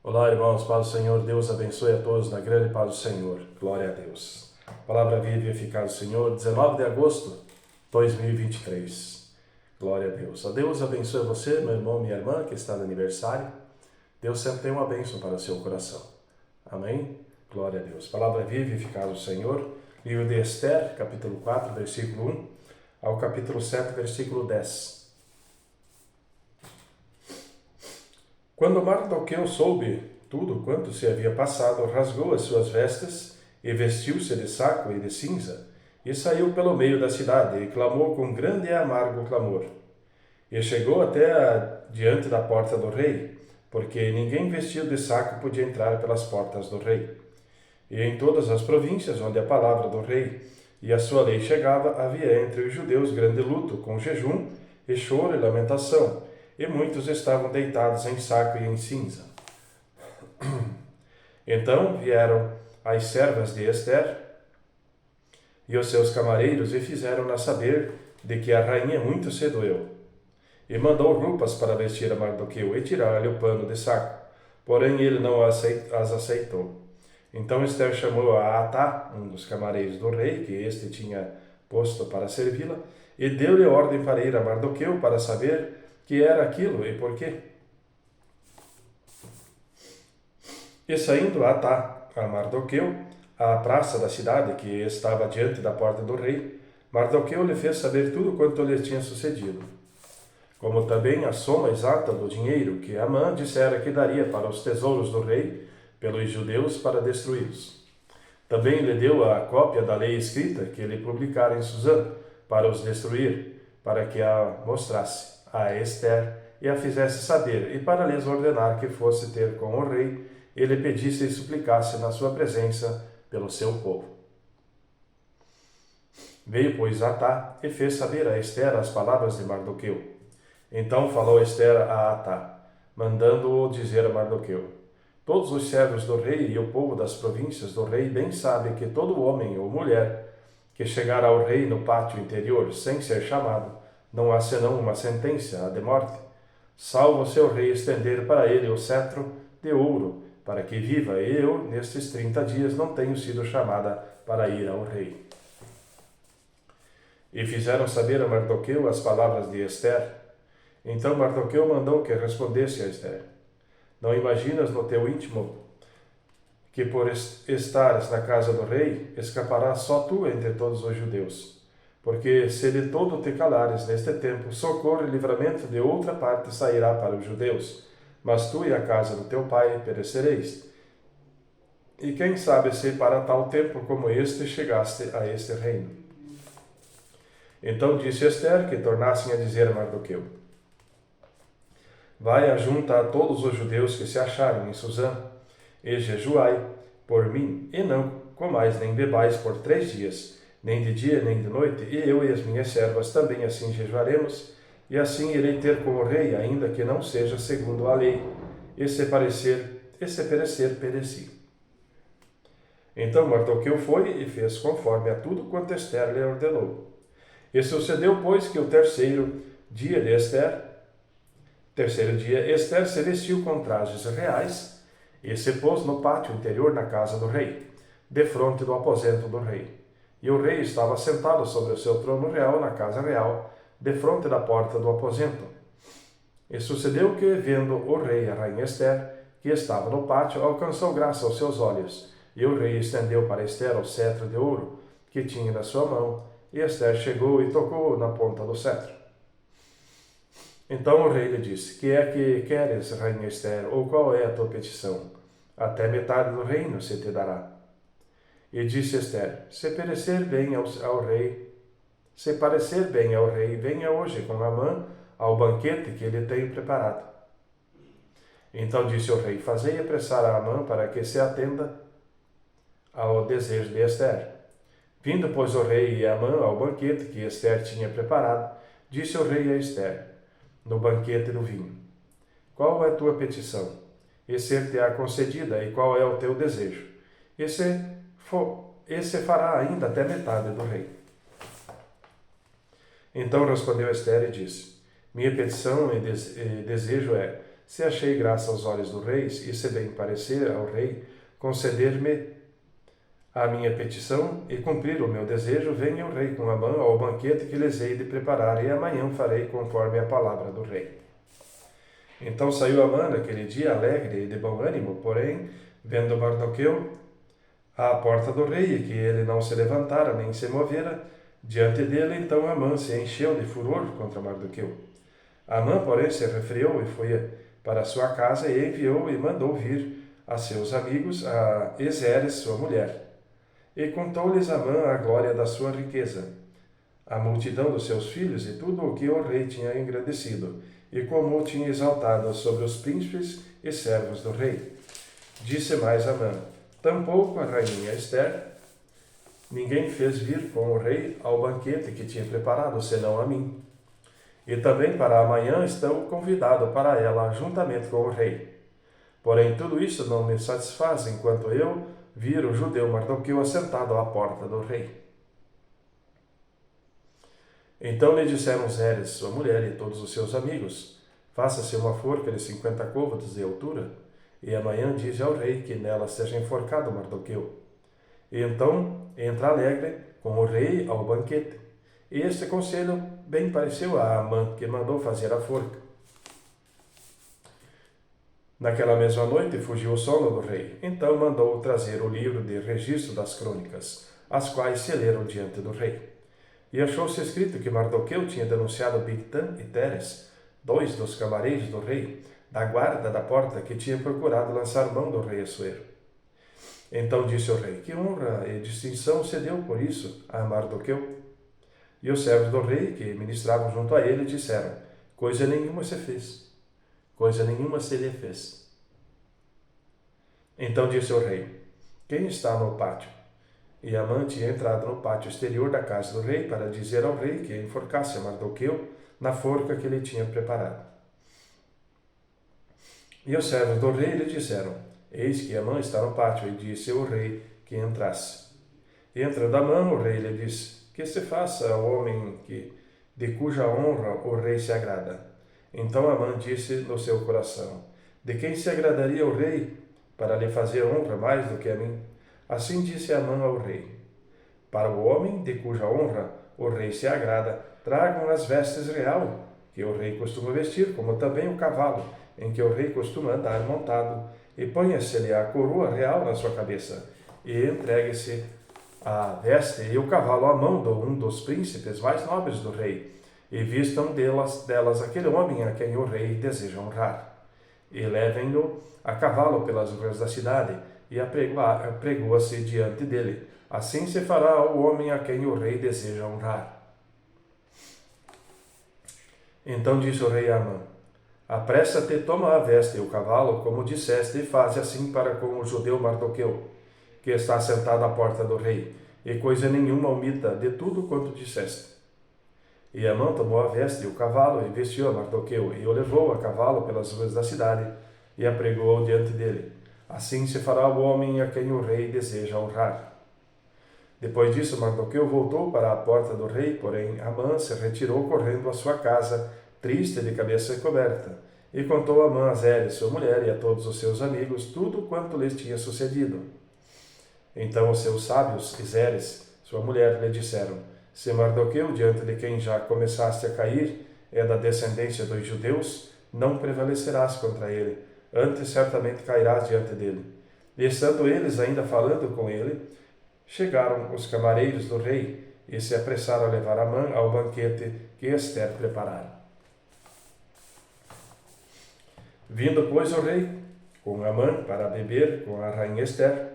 Olá, irmãos, paz do Senhor, Deus abençoe a todos na grande paz do Senhor. Glória a Deus. Palavra viva e eficaz do Senhor, 19 de agosto de 2023. Glória a Deus. A Deus abençoe você, meu irmão, minha irmã, que está no aniversário. Deus sempre tem uma bênção para o seu coração. Amém? Glória a Deus. Palavra viva e eficaz do Senhor. Livro de Esther, capítulo 4, versículo 1 ao capítulo 7, versículo 10. Quando Mardoqueu soube tudo quanto se havia passado, rasgou as suas vestes e vestiu-se de saco e de cinza, e saiu pelo meio da cidade, e clamou com grande e amargo clamor. E chegou até diante da porta do rei, porque ninguém vestido de saco podia entrar pelas portas do rei. E em todas as províncias onde a palavra do rei e a sua lei chegava, havia entre os judeus grande luto, com jejum e choro e lamentação, e muitos estavam deitados em saco e em cinza. Então vieram as servas de Esther e os seus camareiros e fizeram-na saber de que a rainha muito se doeu. E mandou roupas para vestir a Mardoqueu e tirar-lhe o pano de saco. Porém ele não as aceitou. Então Esther chamou a Atá, um dos camareiros do rei, que este tinha posto para servi-la, e deu-lhe ordem para ir a Mardoqueu para saber que era aquilo e por quê. E saindo Atá a Mardoqueu à praça da cidade, que estava diante da porta do rei, Mardoqueu lhe fez saber tudo quanto lhe tinha sucedido, como também a soma exata do dinheiro que Amã dissera que daria para os tesouros do rei pelos judeus para destruí-los. Também lhe deu a cópia da lei escrita que ele publicara em Suzã para os destruir, para que a mostrasse a Esther e a fizesse saber, e para lhes ordenar que fosse ter com o rei, e lhe pedisse e suplicasse na sua presença pelo seu povo. Veio, pois, Atá e fez saber a Esther as palavras de Mardoqueu. Então falou Esther a Atá, mandando-o dizer a Mardoqueu: todos os servos do rei e o povo das províncias do rei bem sabem que todo homem ou mulher que chegar ao rei no pátio interior sem ser chamado, não há senão uma sentença de morte, salvo seu rei estender para ele o cetro de ouro, para que viva, e eu, nestes 30 dias, não tenho sido chamada para ir ao rei. E fizeram saber a Mardoqueu as palavras de Esther. Então Mardoqueu mandou que respondesse a Esther: não imaginas no teu íntimo que por estares na casa do rei, escaparás só tu entre todos os judeus? Porque se de todo te calares neste tempo, socorro e livramento de outra parte sairá para os judeus, mas tu e a casa do teu pai perecereis. E quem sabe se para tal tempo como este chegaste a este reino. Então disse Esther que tornassem a dizer a Mardoqueu: vai ajunta a todos os judeus que se acharem em Suzã, e jejuai por mim, e não comais nem bebais por 3 dias, nem de dia nem de noite, e eu e as minhas servas também assim jejuaremos, e assim irei ter com o rei, ainda que não seja segundo a lei, e se perecer, pereci. Então Mardoqueu foi e fez conforme a tudo quanto Esther lhe ordenou. E sucedeu, pois, que o terceiro dia, Esther se vestiu com trajes reais e se pôs no pátio interior na casa do rei, defronte do aposento do rei. E o rei estava sentado sobre o seu trono real na casa real, defronte da porta do aposento. E sucedeu que, vendo o rei e a rainha Esther, que estava no pátio, alcançou graça aos seus olhos, e o rei estendeu para Esther o cetro de ouro que tinha na sua mão, e Esther chegou e tocou na ponta do cetro. Então o rei lhe disse: que é que queres, rainha Esther, ou qual é a tua petição? Até metade do reino se te dará. E disse Esther: se parecer bem ao rei, venha hoje com Amã ao banquete que ele tem preparado. Então disse o rei: fazei apressar a Amã para que se atenda ao desejo de Esther. Vindo, pois, o rei e Amã ao banquete que Esther tinha preparado, disse o rei a Esther, no banquete do vinho: qual é a tua petição? E ser-te-á concedida, e qual é o teu desejo? Esse fará ainda até metade do rei. Então respondeu Esther e disse: minha petição e desejo é: se achei graça aos olhos do rei, e se bem parecer ao rei, conceder-me a minha petição e cumprir o meu desejo, venha o rei com Amã ao banquete que lhes hei de preparar, e amanhã farei conforme a palavra do rei. Então saiu Amã naquele dia alegre e de bom ânimo, porém, vendo Mardoqueu à porta do rei, e que ele não se levantara nem se movera diante dele, então Amã se encheu de furor contra Mardoqueu. Amã, porém, se refreou e foi para sua casa e enviou e mandou vir a seus amigos a Ezeres, sua mulher. E contou-lhes Amã a glória da sua riqueza, a multidão dos seus filhos e tudo o que o rei tinha engrandecido, e como o tinha exaltado sobre os príncipes e servos do rei. Disse mais Amã: tampouco a rainha Ester ninguém fez vir com o rei ao banquete que tinha preparado, senão a mim. E também para amanhã estou convidado para ela, juntamente com o rei. Porém, tudo isso não me satisfaz enquanto eu vir o judeu Mardoqueu assentado à porta do rei. Então lhe disseram Zeres, sua mulher, e todos os seus amigos: faça-se uma forca de 50 côvados de altura, e amanhã dize ao rei que nela seja enforcado Mardoqueu. E então entra alegre com o rei ao banquete. E este conselho bem pareceu a Amã, que mandou fazer a forca. Naquela mesma noite fugiu o sono do rei. Então mandou trazer o livro de registro das crônicas, as quais se leram diante do rei. E achou-se escrito que Mardoqueu tinha denunciado Bigtã e Teres, dois dos camareiros do rei, da guarda da porta, que tinha procurado lançar mão do rei Assuero. Então disse o rei: que honra e distinção se deu por isso a Mardoqueu? E os servos do rei, que ministravam junto a ele, disseram: coisa nenhuma se fez, coisa nenhuma se lhe fez. Então disse o rei: quem está no pátio? E Amã tinha entrado no pátio exterior da casa do rei para dizer ao rei que enforcasse Mardoqueu na forca que ele tinha preparado. E os servos do rei lhe disseram: eis que Amã está no pátio, e disse o rei que entrasse. E entrando Amã, o rei lhe disse: que se faça ao homem de cuja honra o rei se agrada. Então Amã disse no seu coração: de quem se agradaria o rei para lhe fazer honra mais do que a mim? Assim disse Amã ao rei: para o homem de cuja honra o rei se agrada, tragam as vestes real, que o rei costuma vestir, como também o cavalo, em que o rei costuma andar montado, e ponha-se-lhe a coroa real na sua cabeça, e entregue-se a veste e o cavalo à mão de um dos príncipes mais nobres do rei, e vistam delas aquele homem a quem o rei deseja honrar. E levem-no a cavalo pelas ruas da cidade, e apregoa-se diante dele. Assim se fará ao homem a quem o rei deseja honrar. Então disse o rei a Amã: apressa-te, toma a veste e o cavalo, como disseste, e faze assim para com o judeu Mardoqueu, que está sentado à porta do rei, e coisa nenhuma omita de tudo quanto disseste. E Amã tomou a veste e o cavalo, e vestiu a Mardoqueu, e o levou a cavalo pelas ruas da cidade, e apregoou diante dele. Assim se fará o homem a quem o rei deseja honrar. Depois disso, Mardoqueu voltou para a porta do rei, porém Amã se retirou correndo à sua casa, triste, de cabeça coberta, e contou a Amã a Zeres, sua mulher, e a todos os seus amigos tudo quanto lhes tinha sucedido. Então os seus sábios e Zeres, sua mulher, lhe disseram: se Mardoqueu, diante de quem já começaste a cair, é da descendência dos judeus, não prevalecerás contra ele, antes certamente cairás diante dele. E estando eles ainda falando com ele, chegaram os camareiros do rei e se apressaram a levar Amã ao banquete que Ester preparara. Vindo, pois, o rei com Amã para beber com a rainha Ester,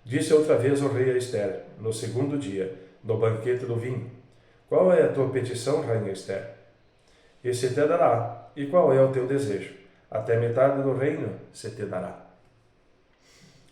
disse outra vez o rei a Ester, no segundo dia, do banquete do vinho: qual é a tua petição, rainha Ester? E se te dará. E qual é o teu desejo? Até metade do reino se te dará.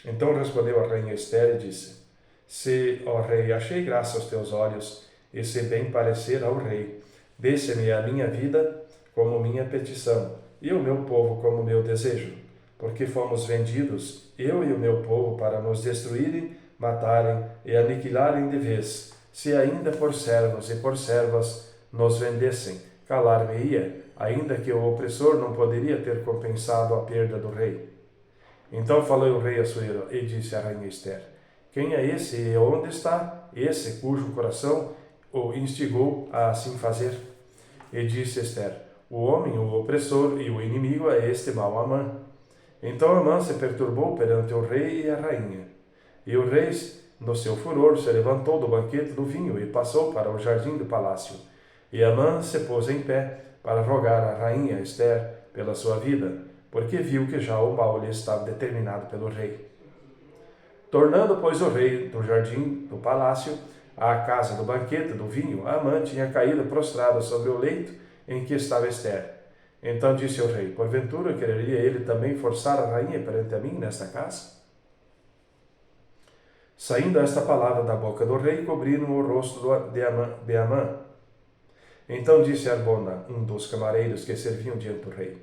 Então respondeu a rainha Ester e disse: se, ó rei, achei graça aos teus olhos, e se bem parecer ao rei, dê-se-me a minha vida como minha petição, e o meu povo como meu desejo, porque fomos vendidos, eu e o meu povo, para nos destruírem, matarem e aniquilarem de vez. Se ainda por servos e por servas nos vendessem, calar-me-ia, ainda que o opressor não poderia ter compensado a perda do rei. Então falou o rei Assuero e disse à rainha Esther: quem é esse e onde está esse cujo coração o instigou a assim fazer? E disse Esther: o homem, o opressor e o inimigo é este mau Amã. Então Amã se perturbou perante o rei e a rainha. E o rei, no seu furor, se levantou do banquete do vinho e passou para o jardim do palácio. E Amã se pôs em pé para rogar à rainha Esther pela sua vida, porque viu que já o mal lhe estava determinado pelo rei. Tornando, pois, o rei do jardim do palácio à casa do banquete do vinho, Amã tinha caído prostrado sobre o leito em que estava Esther. Então disse o rei: porventura quereria ele também forçar a rainha perante a mim nesta casa? Saindo esta palavra da boca do rei, cobriram o rosto de Amã. Então disse Arbona, um dos camareiros que serviam diante do rei: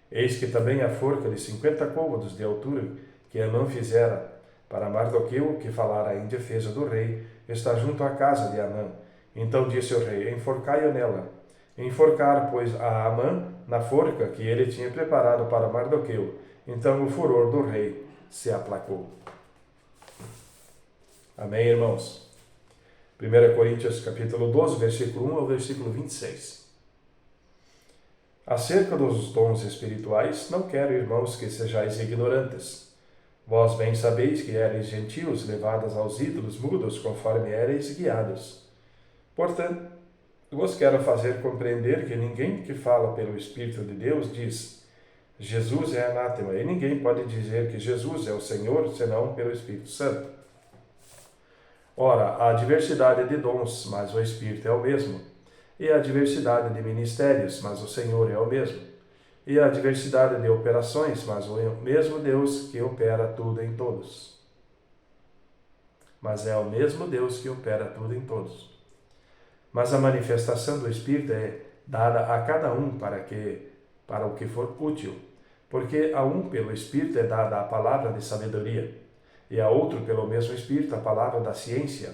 eis que também a forca de 50 côvados de altura que Amã fizera para Mardoqueu, que falara em defesa do rei, está junto à casa de Amã. Então disse o rei: enforcai-o nela. Enforcar, pois, a Amã na forca que ele tinha preparado para Mardoqueu. Então o furor do rei se aplacou. Amém, irmãos? 1 Coríntios capítulo 12, versículo 1 ao versículo 26. Acerca dos dons espirituais, não quero, irmãos, que sejais ignorantes. Vós bem sabeis que ereis gentios, levados aos ídolos mudos, conforme ereis guiados. Portanto, vos quero fazer compreender que ninguém que fala pelo Espírito de Deus diz: Jesus é anátema, e ninguém pode dizer que Jesus é o Senhor, senão pelo Espírito Santo. Ora, há diversidade de dons, mas o Espírito é o mesmo. E há diversidade de ministérios, mas o Senhor é o mesmo. E há diversidade de operações, mas o mesmo Deus que opera tudo em todos. Mas é o mesmo Deus que opera tudo em todos. Mas a manifestação do Espírito é dada a cada um para o que for útil. Porque a um pelo Espírito é dada a palavra de sabedoria, e a outro pelo mesmo Espírito a palavra da ciência,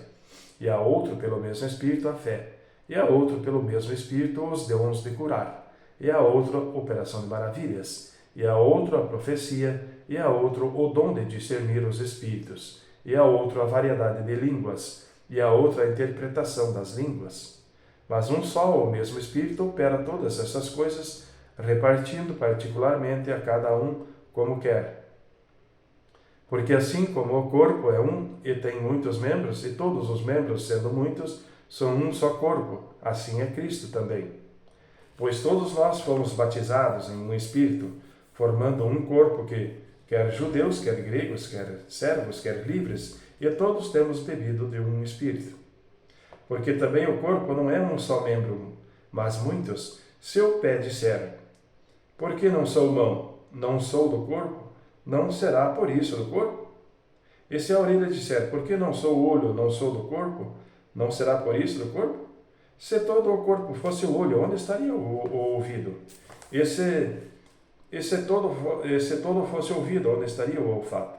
e a outro pelo mesmo Espírito a fé, e a outro pelo mesmo Espírito os dons de curar, e a outro operação de maravilhas, e a outro a profecia, e a outro o dom de discernir os espíritos, e a outro a variedade de línguas, e a outro a interpretação das línguas. Mas um só ou mesmo Espírito opera todas essas coisas, repartindo particularmente a cada um como quer. Porque assim como o corpo é um e tem muitos membros, e todos os membros, sendo muitos, são um só corpo, assim é Cristo também. Pois todos nós fomos batizados em um Espírito, formando um corpo que, quer judeus, quer gregos, quer servos, quer livres, e todos temos bebido de um Espírito. Porque também o corpo não é um só membro, mas muitos. Se o pé disser: por que não sou mão? Não sou do corpo? Não será por isso do corpo? E se a orelha disser: por que não sou olho? Não sou do corpo? Não será por isso do corpo? Se todo o corpo fosse o olho, onde estaria o ouvido? E se todo fosse ouvido, onde estaria o olfato?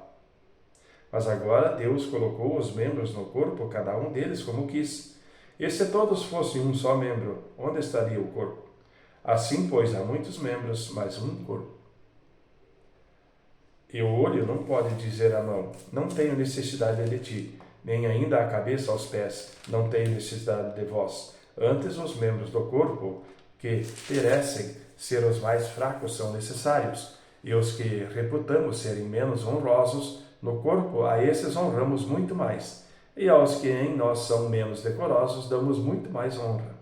Mas agora Deus colocou os membros no corpo, cada um deles como quis. E se todos fossem um só membro, onde estaria o corpo? Assim, pois, há muitos membros, mas um corpo. E o olho não pode dizer à mão: não tenho necessidade de ti, nem ainda a cabeça aos pés: não tenho necessidade de vós. Antes, os membros do corpo que parecem ser os mais fracos são necessários, e os que reputamos serem menos honrosos no corpo, a esses honramos muito mais, e aos que em nós são menos decorosos damos muito mais honra.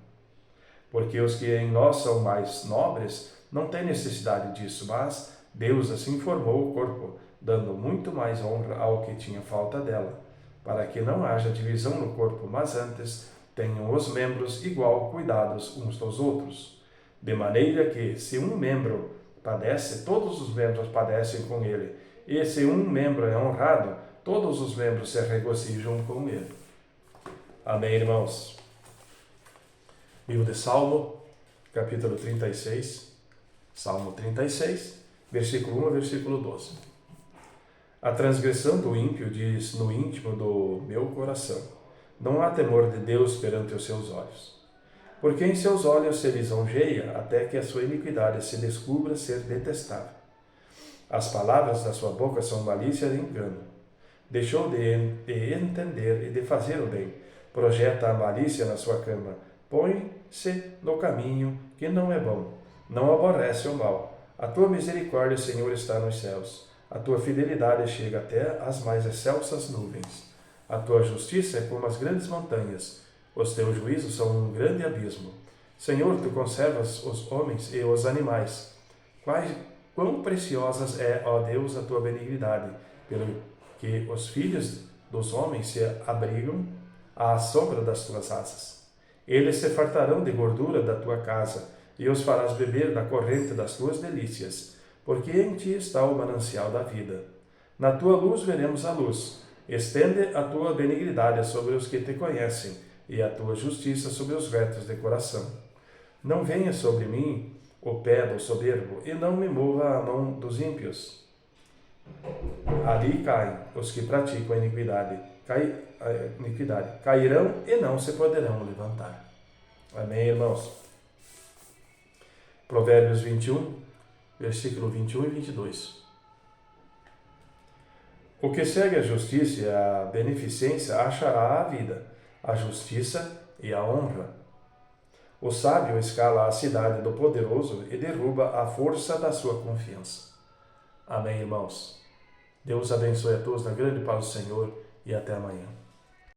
Porque os que em nós são mais nobres não têm necessidade disso, mas Deus assim formou o corpo, dando muito mais honra ao que tinha falta dela, para que não haja divisão no corpo, mas antes tenham os membros igual cuidados uns dos outros. De maneira que, se um membro padece, todos os membros padecem com ele, e se um membro é honrado, todos os membros se regozijam com ele. Amém, irmãos? Livro de Salmo, capítulo 36, Salmo 36, versículo 1 a versículo 12. A transgressão do ímpio diz no íntimo do meu coração: não há temor de Deus perante os seus olhos. porque em seus olhos se lisonjeia até que a sua iniquidade se descubra ser detestável. As palavras da sua boca são malícia e engano. Deixou de entender e de fazer o bem. Projeta a malícia na sua cama. Põe-se no caminho que não é bom. Não aborrece o mal. A tua misericórdia, Senhor, está nos céus. A tua fidelidade chega até as mais excelsas nuvens. A tua justiça é como as grandes montanhas. Os teus juízos são um grande abismo. Senhor, tu conservas os homens e os animais. Quão preciosas é, ó Deus, a tua benignidade, pelo que os filhos dos homens se abrigam à sombra das tuas asas. Eles se fartarão de gordura da tua casa, e os farás beber da corrente das tuas delícias, porque em ti está o manancial da vida. Na tua luz veremos a luz. Estende a tua benignidade sobre os que te conhecem, e a tua justiça sobre os retos de coração. Não venha sobre mim o pé do soberbo, e não me mova a mão dos ímpios. Ali caem os que praticam a iniquidade. Cairão e não se poderão levantar. Amém, irmãos? Provérbios 21, versículo 21 e 22. O que segue a justiça e a beneficência achará a vida, a justiça e a honra. O sábio escala a cidade do poderoso e derruba a força da sua confiança. Amém, irmãos? Deus abençoe a todos na grande paz do Senhor e até amanhã.